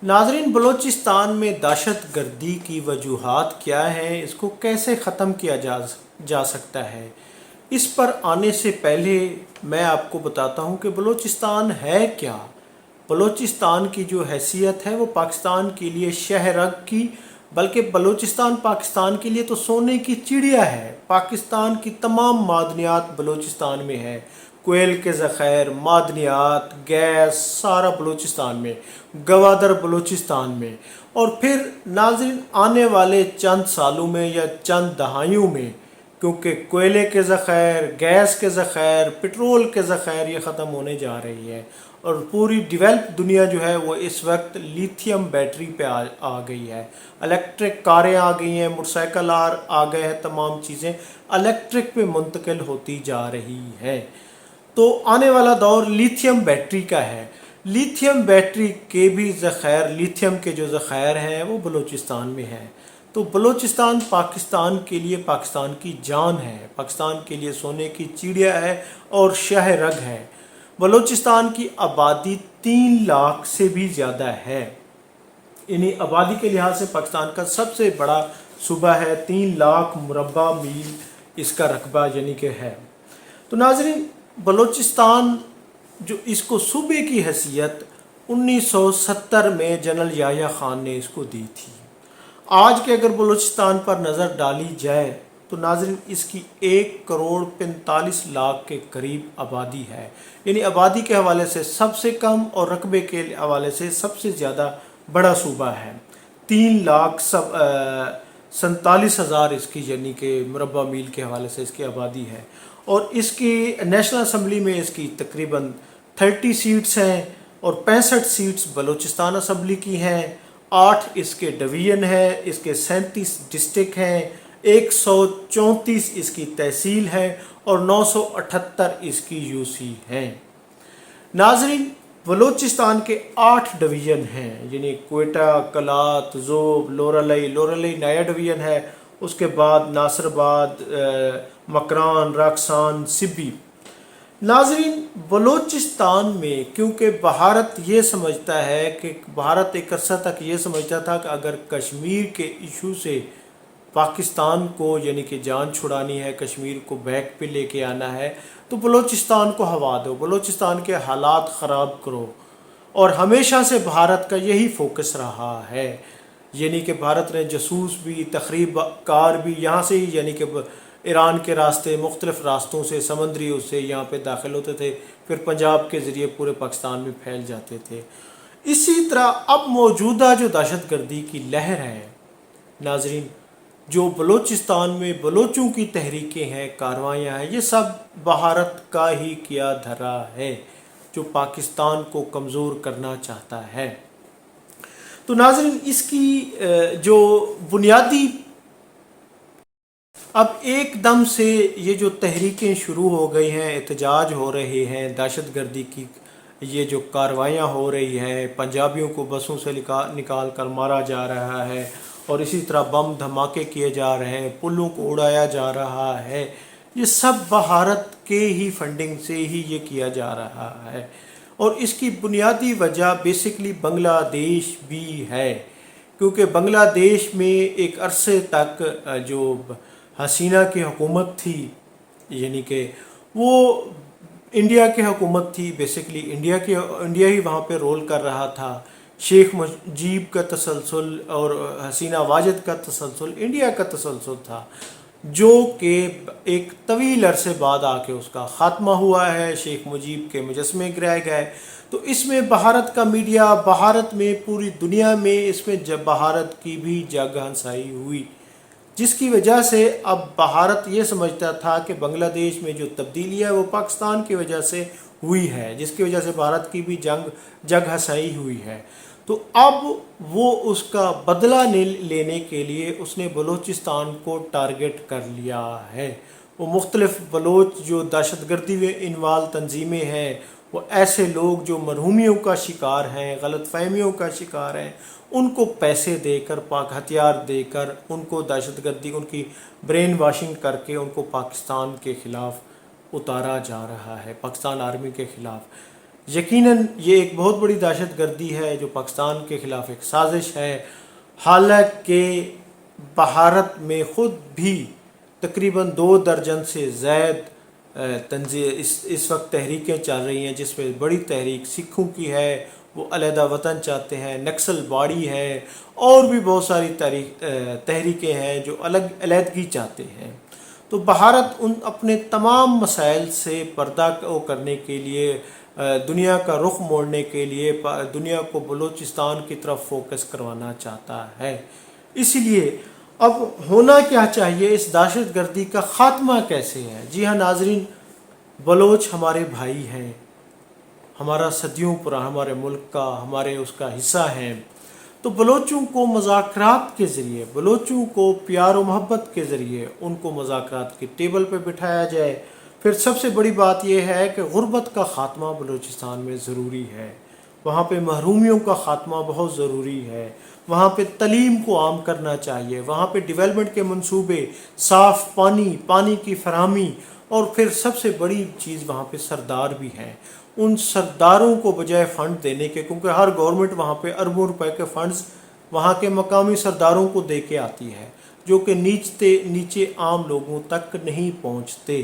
ناظرین، بلوچستان میں دہشت گردی کی وجوہات کیا ہیں؟ اس کو کیسے ختم کیا جا سکتا ہے؟ اس پر آنے سے پہلے میں آپ کو بتاتا ہوں کہ بلوچستان ہے کیا۔ بلوچستان کی جو حیثیت ہے وہ پاکستان کے لیے شہرگ کی، بلکہ بلوچستان پاکستان کے لیے تو سونے کی چڑیا ہے۔ پاکستان کی تمام معدنیات بلوچستان میں ہے، کوئل کے ذخائر، معدنیات، گیس، سارا بلوچستان میں، گوادر بلوچستان میں۔ اور پھر ناظرین، آنے والے چند سالوں میں یا چند دہائیوں میں، کیونکہ کوئلے کے ذخائر، گیس کے ذخائر، پٹرول کے ذخائر یہ ختم ہونے جا رہی ہے، اور پوری ڈیولپ دنیا جو ہے وہ اس وقت لیتھیم بیٹری پہ آ گئی ہے۔ الیکٹرک کاریں آ گئی ہیں، موٹر سائیکل آ گئے ہیں، تمام چیزیں الیکٹرک پہ منتقل ہوتی جا رہی ہیں۔ تو آنے والا دور لیتھیم بیٹری کا ہے۔ لیتھیم بیٹری کے بھی ذخائر، لیتھیم کے جو ذخائر ہیں وہ بلوچستان میں ہیں۔ تو بلوچستان پاکستان کے لیے پاکستان کی جان ہے، پاکستان کے لیے سونے کی چڑیا ہے اور شہ رگ ہے۔ بلوچستان کی آبادی 3 لاکھ سے بھی زیادہ ہے، یعنی آبادی کے لحاظ سے پاکستان کا سب سے بڑا صوبہ ہے۔ 3 لاکھ مربع میل اس کا رقبہ یعنی کہ ہے۔ تو ناظرین، بلوچستان جو اس کو صوبے کی حیثیت 1970 میں جنرل یحییٰ خان نے اس کو دی تھی۔ آج کے اگر بلوچستان پر نظر ڈالی جائے تو ناظرین اس کی 1,45,00,000 کے قریب آبادی ہے، یعنی آبادی کے حوالے سے سب سے کم اور رقبے کے حوالے سے سب سے زیادہ بڑا صوبہ ہے۔ 3,47,000 اس کی یعنی کہ مربع میل کے حوالے سے اس کی آبادی ہے، اور اس کی نیشنل اسمبلی میں اس کی تقریباً 30 سیٹس ہیں، اور 65 سیٹس بلوچستان اسمبلی کی ہیں، 8 اس کے ڈویژن ہیں، اس کے 37 ڈسٹرکٹ ہیں، 134 اس کی تحصیل ہے، اور 978 اس کی یو سی ہیں۔ ناظرین، بلوچستان کے 8 ڈویژن ہیں، یعنی کوئٹہ، کلات، ذوب، لورلی نیا ڈویژن ہے، اس کے بعد ناصر آباد، مکران، راکسان، سبی۔ ناظرین، بلوچستان میں کیونکہ بھارت یہ سمجھتا ہے کہ بھارت ایک عرصہ تک یہ سمجھتا تھا کہ اگر کشمیر کے ایشو سے پاکستان کو یعنی کہ جان چھڑانی ہے، کشمیر کو بیک پہ لے کے آنا ہے، تو بلوچستان کو ہوا دو، بلوچستان کے حالات خراب کرو، اور ہمیشہ سے بھارت کا یہی فوکس رہا ہے۔ یعنی کہ بھارت نے جاسوس بھی، تخریب کار بھی یہاں سے ہی، یعنی کہ ایران کے راستے، مختلف راستوں سے، سمندری اس سے یہاں پہ داخل ہوتے تھے، پھر پنجاب کے ذریعے پورے پاکستان میں پھیل جاتے تھے۔ اسی طرح اب موجودہ جو دہشت گردی کی لہر ہے ناظرین، جو بلوچستان میں بلوچوں کی تحریکیں ہیں، کاروائیاں ہیں، یہ سب بھارت کا ہی کیا دھرا ہے جو پاکستان کو کمزور کرنا چاہتا ہے۔ تو ناظرین، اس کی جو بنیادی اب ایک دم سے یہ جو تحریکیں شروع ہو گئی ہیں، احتجاج ہو رہے ہیں، دہشت گردی کی یہ جو کاروائیاں ہو رہی ہیں، پنجابیوں کو بسوں سے نکال کر مارا جا رہا ہے، اور اسی طرح بم دھماکے کیے جا رہے ہیں، پلوں کو اڑایا جا رہا ہے، یہ سب بھارت کے ہی فنڈنگ سے ہی یہ کیا جا رہا ہے۔ اور اس کی بنیادی وجہ بیسکلی بنگلہ دیش بھی ہے، کیونکہ بنگلہ دیش میں ایک عرصے تک جو حسینہ کی حکومت تھی، یعنی کہ وہ انڈیا کی حکومت تھی، بیسکلی انڈیا ہی وہاں پہ رول کر رہا تھا۔ شیخ مجیب کا تسلسل اور حسینہ واجد کا تسلسل انڈیا کا تسلسل تھا، جو کہ ایک طویل عرصے بعد آ کے اس کا خاتمہ ہوا ہے، شیخ مجیب کے مجسمے گرائے گئے۔ تو اس میں بھارت کا میڈیا، بھارت میں پوری دنیا میں اس میں بھارت کی بھی جگ ہنسائی ہوئی، جس کی وجہ سے اب بھارت یہ سمجھتا تھا کہ بنگلہ دیش میں جو تبدیلی ہے وہ پاکستان کی وجہ سے ہوئی ہے، جس کی وجہ سے بھارت کی بھی جگ ہنسائی ہوئی ہے۔ تو اب وہ اس کا بدلہ لینے کے لیے اس نے بلوچستان کو ٹارگٹ کر لیا ہے۔ وہ مختلف بلوچ جو دہشت گردی میں انوالو تنظیمیں ہیں، وہ ایسے لوگ جو مرحومیوں کا شکار ہیں، غلط فہمیوں کا شکار ہیں، ان کو پیسے دے کر، پاک ہتھیار دے کر، ان کو دہشت گردی، ان کی برین واشنگ کر کے ان کو پاکستان کے خلاف اتارا جا رہا ہے، پاکستان آرمی کے خلاف۔ یقیناً یہ ایک بہت بڑی دہشت گردی ہے جو پاکستان کے خلاف ایک سازش ہے، حالانکہ بھارت میں خود بھی تقریباً 2 درجن سے زائد تنظیم اس وقت تحریکیں چل رہی ہیں، جس میں بڑی تحریک سکھوں کی ہے، وہ علیحدہ وطن چاہتے ہیں، نکسل باڑی ہے، اور بھی بہت ساری تحریکیں ہیں جو علیحدگی چاہتے ہیں۔ تو بھارت ان اپنے تمام مسائل سے پردہ کرنے کے لیے، دنیا کا رخ موڑنے کے لیے دنیا کو بلوچستان کی طرف فوکس کروانا چاہتا ہے۔ اسی لیے اب ہونا کیا چاہیے، اس دہشت گردی کا خاتمہ کیسے ہے؟ جی ہاں ناظرین، بلوچ ہمارے بھائی ہیں، ہمارا صدیوں پرانا، ہمارے ملک کا، ہمارے اس کا حصہ ہیں۔ تو بلوچوں کو مذاکرات کے ذریعے، بلوچوں کو پیار و محبت کے ذریعے ان کو مذاکرات کے ٹیبل پہ بٹھایا جائے۔ پھر سب سے بڑی بات یہ ہے کہ غربت کا خاتمہ بلوچستان میں ضروری ہے، وہاں پہ محرومیوں کا خاتمہ بہت ضروری ہے، وہاں پہ تعلیم کو عام کرنا چاہیے، وہاں پہ ڈیولپمنٹ کے منصوبے، صاف پانی کی فراہمی، اور پھر سب سے بڑی چیز وہاں پہ سردار بھی ہیں۔ ان سرداروں کو بجائے فنڈ دینے کے، کیونکہ ہر گورنمنٹ وہاں پہ اربوں روپے کے فنڈز وہاں کے مقامی سرداروں کو دے کے آتی ہے، جو کہ نیچے عام لوگوں تک نہیں پہنچتے۔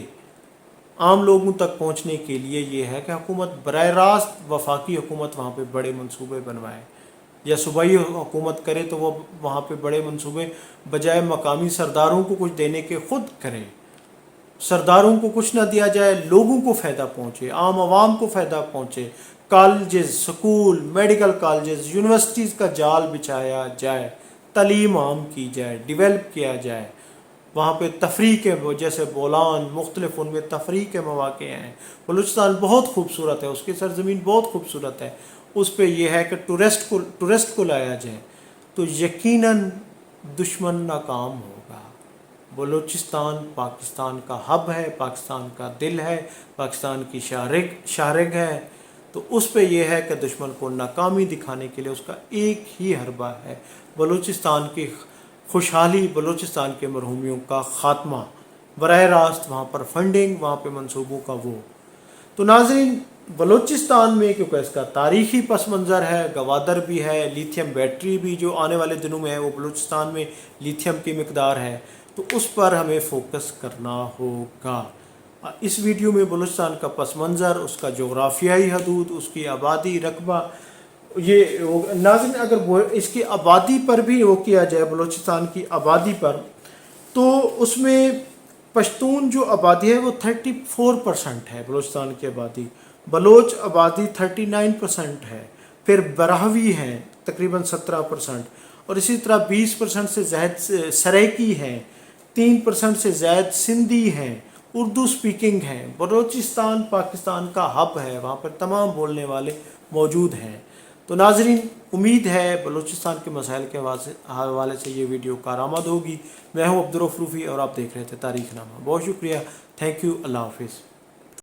عام لوگوں تک پہنچنے کے لیے یہ ہے کہ حکومت براہ راست، وفاقی حکومت وہاں پہ بڑے منصوبے بنوائے، یا صوبائی حکومت کرے تو وہ وہاں پہ بڑے منصوبے بجائے مقامی سرداروں کو کچھ دینے کے خود کرے۔ سرداروں کو کچھ نہ دیا جائے، لوگوں کو فائدہ پہنچے، عام عوام کو فائدہ پہنچے، colleges, school, medical colleges, universities کا جال بچھایا جائے، تعلیم عام کی جائے، ڈیولپ کیا جائے۔ وہاں پہ تفریح کے، جیسے بولان مختلف، ان میں تفریح کے مواقع ہیں۔ بلوچستان بہت خوبصورت ہے، اس کی سرزمین بہت خوبصورت ہے، اس پہ یہ ہے کہ ٹورسٹ کو لایا جائے تو یقیناً دشمن ناکام ہوگا۔ بلوچستان پاکستان کا ہب ہے، پاکستان کا دل ہے، پاکستان کی شارگ ہے، تو اس پہ یہ ہے کہ دشمن کو ناکامی دکھانے کے لیے اس کا ایک ہی حربہ ہے، بلوچستان کی خوشحالی، بلوچستان کے مرحومیوں کا خاتمہ، براہ راست وہاں پر فنڈنگ، وہاں پہ منصوبوں کا وہ۔ تو ناظرین، بلوچستان میں کیونکہ اس کا تاریخی پس منظر ہے، گوادر بھی ہے، لیتھیم بیٹری بھی جو آنے والے دنوں میں ہے، وہ بلوچستان میں لیتھیم کی مقدار ہے، تو اس پر ہمیں فوکس کرنا ہوگا۔ اس ویڈیو میں بلوچستان کا پس منظر، اس کا جغرافیائی حدود، اس کی آبادی، رقبہ، یہ ناظرین اگر اس کی آبادی پر بھی وہ کیا جائے، بلوچستان کی آبادی پر، تو اس میں پشتون جو آبادی ہے وہ 34% ہے، بلوچستان کی آبادی، بلوچ آبادی 39% ہے، پھر براہوی ہیں تقریباً 17%، اور اسی طرح 20% سے زائد سرائکی ہیں، 3% سے زائد سندھی ہیں، اردو سپیکنگ ہیں۔ بلوچستان پاکستان کا ہب ہے، وہاں پر تمام بولنے والے موجود ہیں۔ تو ناظرین، امید ہے بلوچستان کے مسائل کے حوالے سے یہ ویڈیو کارآمد ہوگی۔ میں ہوں عبدالرؤف روفی اور آپ دیکھ رہے تھے تاریخ نامہ۔ بہت شکریہ، تھینک یو، اللہ حافظ۔